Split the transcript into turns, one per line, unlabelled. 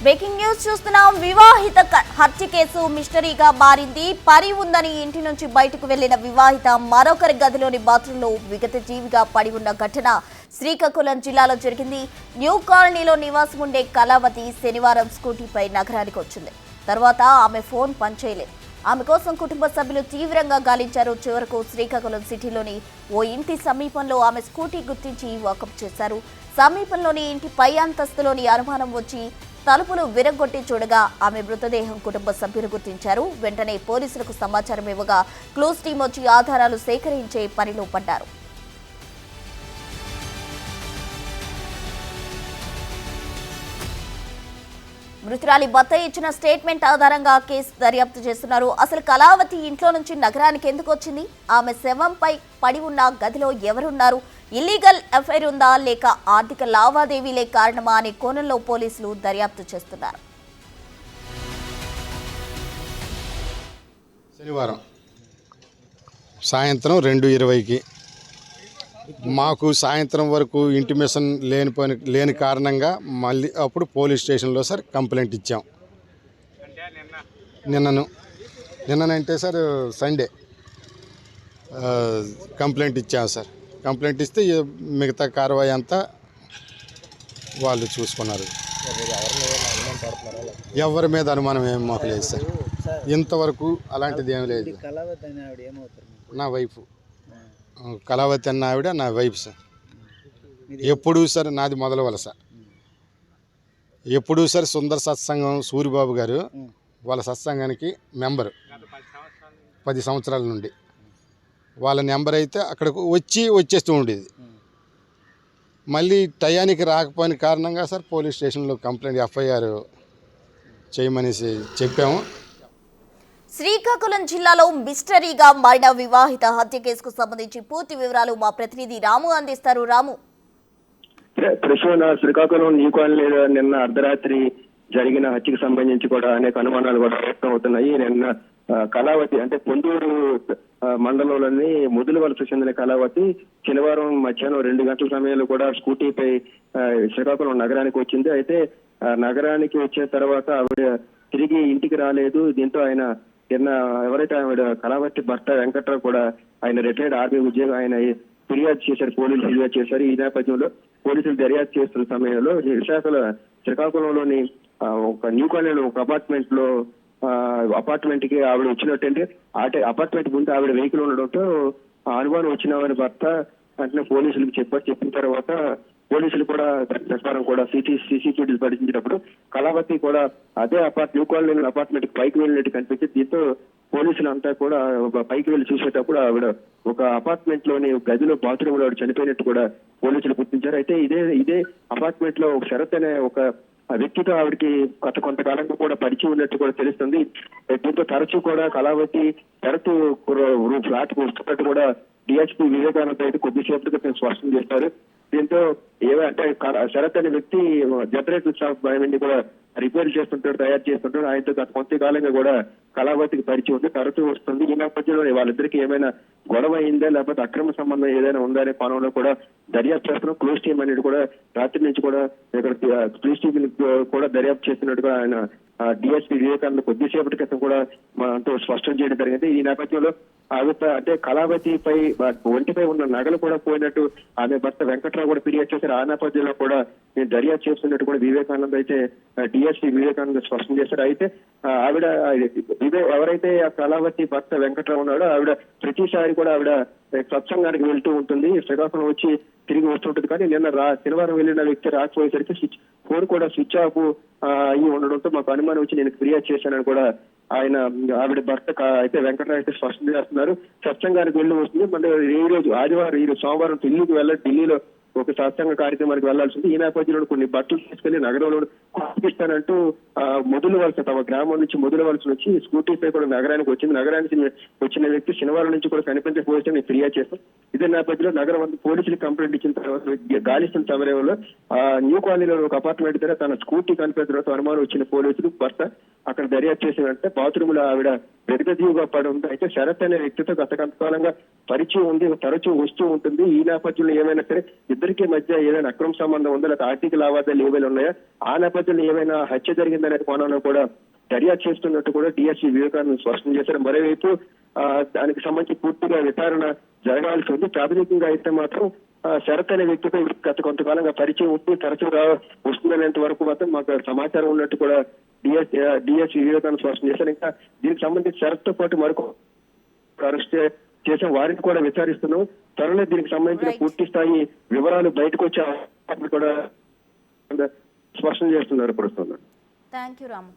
Breaking news చూస్తున్నాం. వివాహిత హత్య కేసు మిస్టరీగా మారింది. పరి ఉందని ఇంటి నుంచి బయటకు వెళ్లిన వివాహిత మరొకరి గదిలోని బాత్రూంలో విగత జీవిగా పడి ఉన్న ఘటన శ్రీకాకుళం జిల్లాలో జరిగింది. న్యూ కాలనీలో నివాసం ఉండే కళావతి శనివారం స్కూటీపై నగరానికి వచ్చింది. తర్వాత ఆమె ఫోన్ పనిచేయలేదు. ఆమె కోసం కుటుంబ సభ్యులు తీవ్రంగా గాలించారు. చివరకు శ్రీకాకుళం సిటీలోని ఓ ఇంటి సమీపంలో ఆమె స్కూటీ గుర్తించి వాకప్ చేశారు. సమీపంలోని ఇంటి పై అంతస్తులోని అనుమానం వచ్చి తలుపులు విరగొట్టి చూడగా ఆమె మృతదేహం కుటుంబ సభ్యులు గుర్తించారు. వెంటనే పోలీసులకు సమాచారం ఇవ్వగా క్లూస్ టీం వచ్చి ఆధారాలు సేకరించే పనిలో పడ్డారు. మృతురాలి భర్త ఇచ్చిన స్టేట్మెంట్ ఆధారంగా కేసు దర్యాప్తు చేస్తున్నారు. అసలు కళావతి ఇంట్లో నుంచి నగరానికి ఎందుకు వచ్చింది? ఆమె శవంపై పడి ఉన్న గదిలో ఎవరున్నారు? ఇల్లీగల్ అఫైర్ ఉందా లేక ఆర్థిక లావాదేవీలే కారణమా అనే కోణంలో పోలీసులు దర్యాప్తు చేస్తున్నారు.
శనివారం సాయంత్రం 2:20కి మాకు సాయంత్రం వరకు ఇంటిమేషన్ లేని కారణంగా మళ్ళీ అప్పుడు పోలీస్ స్టేషన్లో సార్ కంప్లైంట్ ఇచ్చాం. నిన్ననంటే సార్ సండే కంప్లైంట్ ఇచ్చాం సార్. కంప్లైంట్ ఇస్తే మిగతా కార్యవాయి అంతా వాళ్ళు చూసుకున్నారు. ఎవరి మీద అనుమానం ఏం మాకు లేదు సార్. ఇంతవరకు అలాంటిది ఏం లేదు. నా వైఫ్ కళావతి అన్న ఆవిడ నా వైఫ్ సార్. ఎప్పుడూ సార్ నాది మొదల వలస. ఎప్పుడూ సార్ సుందర సత్సంగం సూరిబాబు గారు వాళ్ళ సత్సంగానికి మెంబరు 10 సంవత్సరాల నుండి. వాళ్ళ నెంబర్ అయితే అక్కడికి వచ్చేస్తూ ఉండేది. మళ్ళీ టయానికి రాకపోయిన కారణంగా సార్ పోలీస్ స్టేషన్లో కంప్లైంట్ ఎఫ్ఐఆర్ చేయమనేసి చెప్పాము.
శ్రీకాకుళం జిల్లాలో మిస్టరీగా మారిన వివాహిత హత్య కేసుకు సంబంధించి పూర్తి వివరాలు మా ప్రతినిధి రాము అందిస్తారు. రాము,
శ్రీకాకుళం న్యూ కాలనీలో నిన్న అర్ధరాత్రి జరిగిన హత్యకు సంబంధించి కూడా అనేక అనుమానాలు కూడా వ్యక్తం అవుతున్నాయి. నిన్న కళావతి అంటే పొందూరు మండలంలోని ముదులు వలస చెందిన కళావతి శనివారం మధ్యాహ్నం 2 గంటల సమయంలో కూడా స్కూటీపై శ్రీకాకుళం నగరానికి వచ్చింది. అయితే నగరానికి వచ్చిన తర్వాత ఆవిడ తిరిగి ఇంటికి రాలేదు. దీంతో ఆయన నిన్న ఎవరైతే ఆవిడ కళావతి భర్త వెంకట్రావు కూడా ఆయన రిటైర్డ్ ఆర్మీ ఉద్యోగం ఆయన ఫిర్యాదు చేశారు. పోలీసులు ఫిర్యాదు చేశారు. ఈ నేపథ్యంలో పోలీసులు దర్యాప్తు చేస్తున్న సమయంలో శ్రీకాకుళంలోని ఒక న్యూ కాలనీలో ఒక అపార్ట్మెంట్ కి ఆవిడ వచ్చినట్టంటే అపార్ట్మెంట్ ముందు ఆవిడ వెహికల్ ఉండడంతో అనుమానం వచ్చిన వారి భర్త వెంటనే పోలీసులకు చెప్పిన తర్వాత పోలీసులు కూడా ప్రకారం కూడా సీసీటీవీ పరిశీలించినప్పుడు కళావతి కూడా అదే న్యూ కాలనీ అపార్ట్మెంట్ కి పైకి వెళ్ళినట్టు కనిపించింది. దీంతో పోలీసులు అంతా కూడా పైకి వెళ్లి చూసేటప్పుడు ఆవిడ ఒక అపార్ట్మెంట్ లోని గదిలో బాత్రూమ్ లో ఆవిడ చనిపోయినట్టు కూడా పోలీసులు గుర్తించారు. అయితే ఇదే అపార్ట్మెంట్ లో ఒక శరత్ అనే ఒక వ్యక్తితో ఆవిడకి కొంతకాలంగా కూడా పరిచయం ఉన్నట్టు కూడా తెలుస్తుంది. దీంతో తరచూ కూడా కళావతి శరత్ ఫ్లాట్ కు వస్తున్నట్టు కూడా డిఎస్పీ వివేకానంద అయితే కొద్దిసేపటి క్రితం స్పష్టం చేస్తారు. దీంతో ఏమంటే శరత్ అనే వ్యక్తి జనరేటర్ షాప్ అవన్నీ కూడా రిపేర్ చేస్తుంటాడు, తయారు చేస్తుంటాడు. ఆయనతో గత కొంతకాలంగా కూడా కళావతికి పరిచయం ఉంది, తరచూ వస్తుంది. ఈ నేపథ్యంలో వాళ్ళిద్దరికి ఏమైనా గొడవ అయిందా లేకపోతే అక్రమ సంబంధం ఏదైనా ఉందా అనే కోణంలో కూడా దర్యాప్తు చేస్తున్నాం. క్లోజ్ టీం అనేది కూడా రాత్రి నుంచి కూడా ఇక్కడ క్లోజ్ టీం కూడా దర్యాప్తు చేస్తున్నట్టుగా ఆయన డిఎస్పీ వివేకానంద కొద్దిసేపటి క్రితం కూడా మనతో స్పష్టం చేయడం జరిగింది. ఈ నేపథ్యంలో అంటే కళావతిపై ఒంటిపై ఉన్న నగలు కూడా పోయినట్టు ఆమె భర్త వెంకట్రావు కూడా ఫిర్యాదు చేశారు. ఆ నేపథ్యంలో కూడా నేను దర్యాప్తు చేస్తున్నట్టు కూడా వివేకానంద అయితే డిఎస్పీ వివేకానంద స్పష్టం చేశారు. అయితే ఆవిడ ఎవరైతే ఆ కళావతి భర్త వెంకట్రావు ఉన్నాడో ఆవిడ ప్రతిసారి కూడా ఆవిడ సత్సంగానికి వెళ్తూ ఉంటుంది, శ్రీకాకుళం వచ్చి తిరిగి వస్తుంటుంది. కానీ నిన్న శనివారం వెళ్ళిన వ్యక్తి రాకపోయేసరికి ఫోన్ కూడా స్విచ్ ఆఫ్ అయ్యి ఉండడంతో మాకు అనుమానం వచ్చి నేను ఫిర్యాదు చేశానని కూడా ఆవిడ భర్త అయితే వెంకటరావు అయితే స్పష్టం చేస్తున్నారు. సత్సంగానికి వెళ్ళి వస్తుంది. మళ్ళీ ఈ రోజు ఆదివారం సోమవారం ఢిల్లీలో ఒక సత్సంగ కార్యక్రమానికి వెళ్లాల్సింది. ఈ నేపథ్యంలో కొన్ని బట్టలు తీసుకెళ్లి నగరంలో పంపిస్తానంటూ మొదలు వలస తమ గ్రామం నుంచి మొదలు వలస నుంచి స్కూటీపై కూడా నగరానికి వచ్చింది. నగరానికి వచ్చిన వ్యక్తి శనివారం నుంచి కూడా కనిపించకపోతే నేను ఫిర్యాదు చేస్తాను. ఇదే నేపథ్యంలో నగరం అంతా పోలీసులు కంప్లైంట్ ఇచ్చిన తర్వాత గాలిస్తున్న సమయంలో న్యూ కాలనీలో ఒక అపార్ట్మెంట్ దగ్గర తన స్కూటీ కనిపించడంతో అనుమానం వచ్చిన పోలీసులు భర్త అక్కడ దర్యాప్తు చేసినట్టే బాత్రూమ్ లో ఆవిడ విగతజీవిగా పడి ఉంది. అయితే శరత్ అనే వ్యక్తితో గత కొంతకాలంగా పరిచయం ఉంది, తరచూ వస్తూ ఉంటుంది. ఈ నేపథ్యంలో ఏమైనా సరే ఇద్దరికి మధ్య ఏదైనా అక్రమ సంబంధం ఉందా లేకపోతే ఆర్థిక లావాదేవీలు ఏవైనా ఉన్నాయా ఆ నేపథ్యంలో ఏమైనా హత్య జరిగిందనే కోణంలో కూడా దర్యాప్తు చేస్తున్నట్టు కూడా డిఎస్పీ వివేకానంద స్పష్టం చేశారు. మరోవైపు దానికి సంబంధించి పూర్తిగా విచారణ జరగాల్సి ఉంది. ప్రాథమికంగా అయితే మాత్రం శరత్ అనే వ్యక్తితో గత కొంతకాలంగా పరిచయం ఉంటూ తరచుగా వస్తుందనేంత వరకు మాత్రం మాకు సమాచారం ఉన్నట్టు కూడా డిఎస్పీ వివేకానంద స్పష్టం చేశారు. ఇంకా దీనికి సంబంధించి శరత్ తో పాటు మరొక అరెస్ట్ చేసాం, వారిని కూడా విచారిస్తున్నాం. త్వరలో దీనికి సంబంధించిన పూర్తి స్థాయి వివరాలు బయటకు వచ్చే కూడా స్పష్టం చేస్తున్నారు.
Thank you Ramu.